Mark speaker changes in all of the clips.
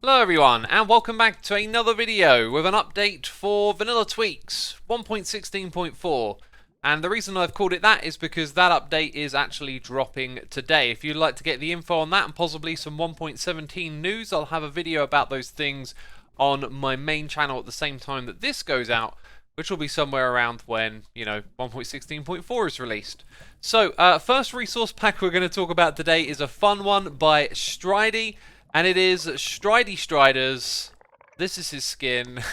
Speaker 1: Hello everyone, and welcome back to another video with an update for Vanilla Tweaks 1.16.4. And the reason I've called it that is because that update is actually dropping today. If you'd like to get the info on that and possibly some 1.17 news, I'll have a video about those things on my main channel at the same time that this goes out, which will be somewhere around when, 1.16.4 is released. So, first resource pack we're going to talk about today is a fun one by Stridey. And it is Stridey Striders. This is his skin.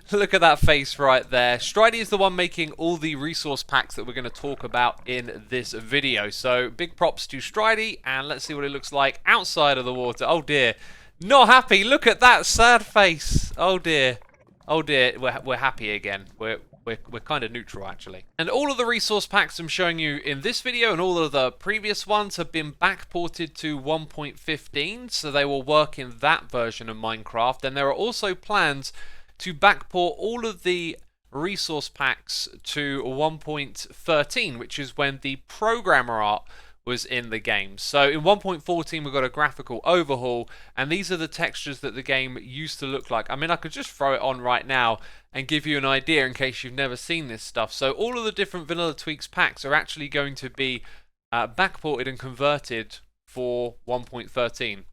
Speaker 1: Look at that face right there. Stridey is the one making all the resource packs that we're going to talk about in this video. So big props to Stridey, and let's see what it looks like outside of the water. Oh dear. Not happy. Look at that sad face. Oh dear. Oh dear. We're happy again. We're kind of neutral, actually. And all of the resource packs I'm showing you in this video and all of the previous ones have been backported to 1.15, so they will work in that version of Minecraft. And there are also plans to backport all of the resource packs to 1.13, which is when the programmer art was in the game. So in 1.14 we've got a graphical overhaul, and these are the textures that the game used to look like. I mean, I could just throw it on right now and give you an idea in case you've never seen this stuff. So all of the different Vanilla Tweaks packs are actually going to be backported and converted for 1.13,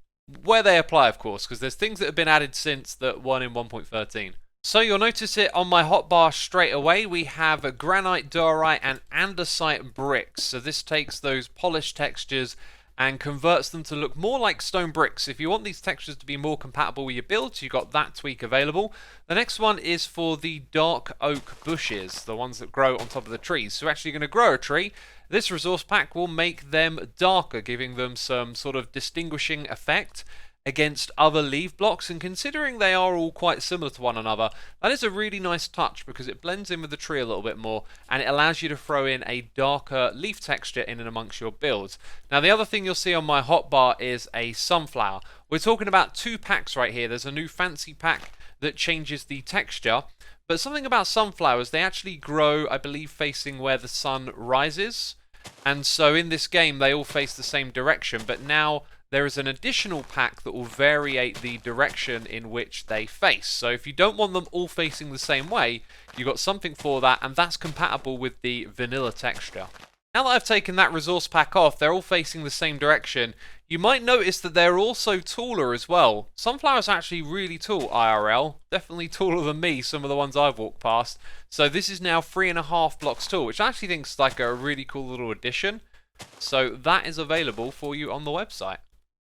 Speaker 1: where they apply, of course, because there's things that have been added since that weren't in 1.13. So you'll notice it on my hotbar straight away. We have a granite, diorite and andesite bricks. So this takes those polished textures and converts them to look more like stone bricks. If you want these textures to be more compatible with your builds, you've got that tweak available. The next one is for the dark oak bushes, the ones that grow on top of the trees. So we're actually going to grow a tree. This resource pack will make them darker, giving them some sort of distinguishing effect against other leaf blocks, and considering they are all quite similar to one another, that is a really nice touch because it blends in with the tree a little bit more and it allows you to throw in a darker leaf texture in and amongst your builds. Now the other thing you'll see on my hotbar is a sunflower. We're talking about two packs right here. There's a new fancy pack that changes the texture, but something about sunflowers, they actually grow, I believe, facing where the sun rises, and so in this game they all face the same direction, but now there is an additional pack that will variate the direction in which they face. So if you don't want them all facing the same way, you've got something for that, and that's compatible with the vanilla texture. Now that I've taken that resource pack off, they're all facing the same direction. You might notice that they're also taller as well. Sunflowers are actually really tall IRL, definitely taller than me, some of the ones I've walked past. So this is now 3.5 blocks tall, which I actually think is like a really cool little addition. So that is available for you on the website.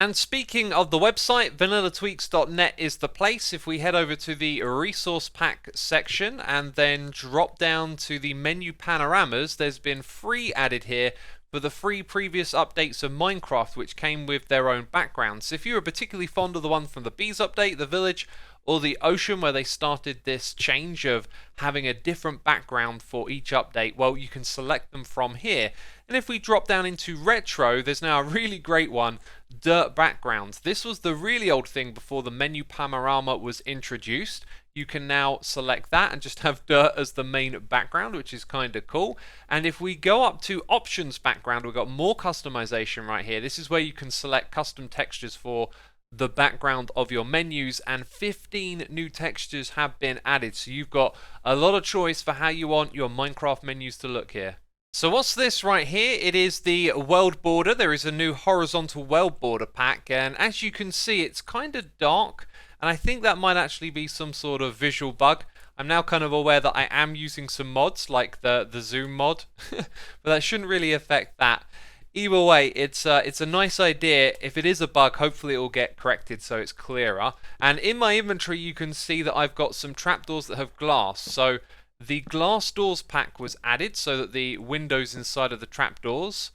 Speaker 1: And speaking of the website, vanillatweaks.net is the place. If we head over to the resource pack section and then drop down to the menu panoramas, there's been 3 added here for the 3 previous updates of Minecraft, which came with their own backgrounds. If you were particularly fond of the one from the bees update, the village, or the ocean, where they started this change of having a different background for each update, well, you can select them from here. And if we drop down into retro, there's now a really great one, dirt backgrounds. This was the really old thing before the menu panorama was introduced. You can now select that and just have dirt as the main background, which is kind of cool. And if we go up to options background, we've got more customization right here. This is where you can select custom textures for the background of your menus, and 15 new textures have been added. So you've got a lot of choice for how you want your Minecraft menus to look here. So what's this right here? It is the world border. There is a new horizontal world border pack, and as you can see, it's kind of dark, and I think that might actually be some sort of visual bug. I'm now kind of aware that I am using some mods like the zoom mod, but that shouldn't really affect that. Either way, it's a nice idea. If it is a bug, hopefully it will get corrected so it's clearer. And in my inventory you can see that I've got some trapdoors that have glass. So the glass doors pack was added so that the windows inside of the trapdoors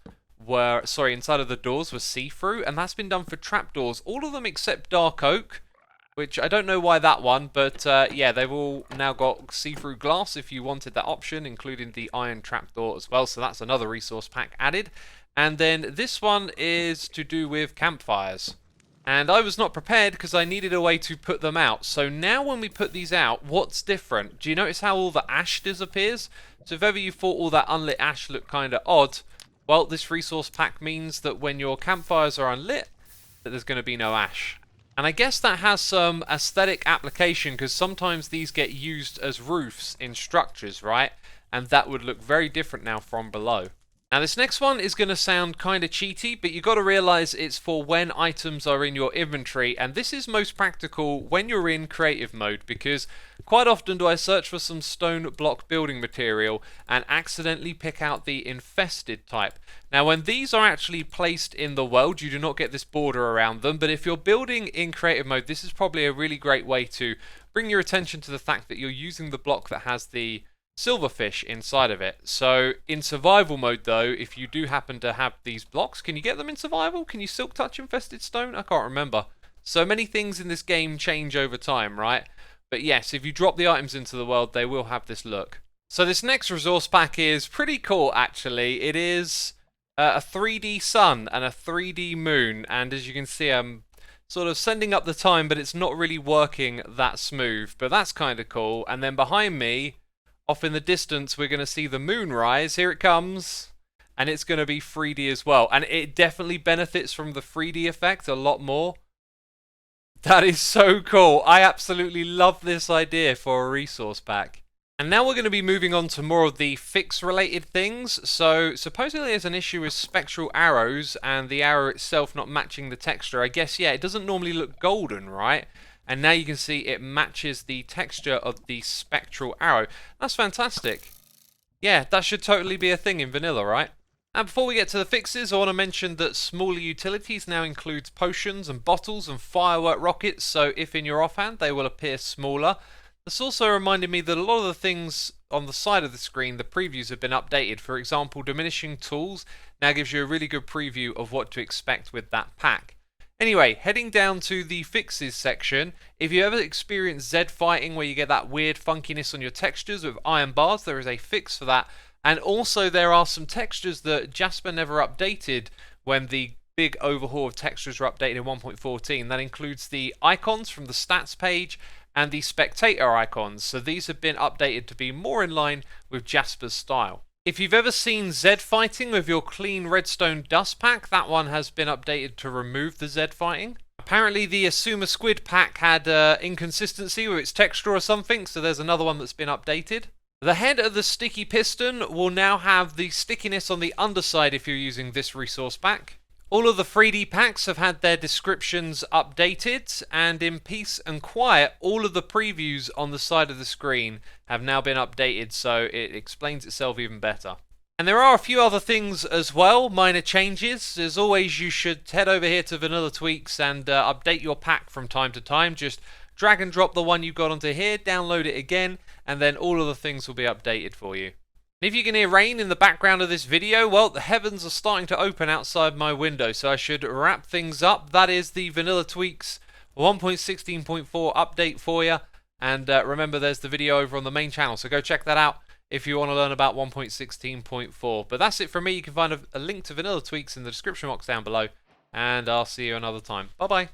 Speaker 1: were, inside of the doors were see-through, and that's been done for trapdoors, all of them except dark oak, which I don't know why that one, but yeah, they've all now got see-through glass if you wanted that option, including the iron trapdoor as well. So that's another resource pack added. And then this one is to do with campfires. And I was not prepared because I needed a way to put them out. So now when we put these out, what's different? Do you notice how all the ash disappears? So if ever you thought all that unlit ash looked kind of odd, well, this resource pack means that when your campfires are unlit, that there's going to be no ash. And I guess that has some aesthetic application because sometimes these get used as roofs in structures, right? And that would look very different now from below. Now this next one is going to sound kind of cheaty, but you've got to realize it's for when items are in your inventory, and this is most practical when you're in creative mode, because quite often do I search for some stone block building material and accidentally pick out the infested type. Now when these are actually placed in the world, you do not get this border around them, but if you're building in creative mode, this is probably a really great way to bring your attention to the fact that you're using the block that has the silverfish inside of it. So in survival mode though, if you do happen to have these blocks, can you get them in survival? Can you silk touch infested stone? I can't remember. So many things in this game change over time, right? But yes, if you drop the items into the world, they will have this look. So this next resource pack is pretty cool actually. It is a 3D sun and a 3D moon, and as you can see I'm sort of sending up the time, but it's not really working that smooth, but that's kind of cool. And then behind me, off in the distance, we're going to see the moon rise. Here it comes. And it's going to be 3D as well. And it definitely benefits from the 3D effect a lot more. That is so cool. I absolutely love this idea for a resource pack. And now we're going to be moving on to more of the fix-related things. So, supposedly there's an issue with spectral arrows and the arrow itself not matching the texture. I guess, yeah, it doesn't normally look golden, right? And now you can see it matches the texture of the spectral arrow. That's fantastic. Yeah, that should totally be a thing in vanilla, right? And before we get to the fixes, I want to mention that smaller utilities now includes potions and bottles and firework rockets, so if in your offhand, they will appear smaller. This also reminded me that a lot of the things on the side of the screen, the previews have been updated. For example, diminishing tools now gives you a really good preview of what to expect with that pack. Anyway, heading down to the fixes section, if you ever experience Z fighting where you get that weird funkiness on your textures with iron bars, there is a fix for that. And also there are some textures that Jasper never updated when the big overhaul of textures were updated in 1.14. That includes the icons from the stats page and the spectator icons. So these have been updated to be more in line with Jasper's style. If you've ever seen Z fighting with your clean redstone dust pack, that one has been updated to remove the Z fighting. Apparently the Xisuma squid pack had inconsistency with its texture or something, so there's another one that's been updated. The head of the sticky piston will now have the stickiness on the underside if you're using this resource pack. All of the 3D packs have had their descriptions updated, and in peace and quiet, all of the previews on the side of the screen have now been updated, so it explains itself even better. And there are a few other things as well, minor changes. As always, you should head over here to Vanilla Tweaks and update your pack from time to time. Just drag and drop the one you've got onto here, download it again, and then all of the things will be updated for you. If you can hear rain in the background of this video, well, the heavens are starting to open outside my window, so I should wrap things up. That is the Vanilla Tweaks 1.16.4 update for you. And remember, there's the video over on the main channel, so go check that out if you want to learn about 1.16.4. But that's it from me. You can find a link to Vanilla Tweaks in the description box down below, and I'll see you another time. Bye-bye.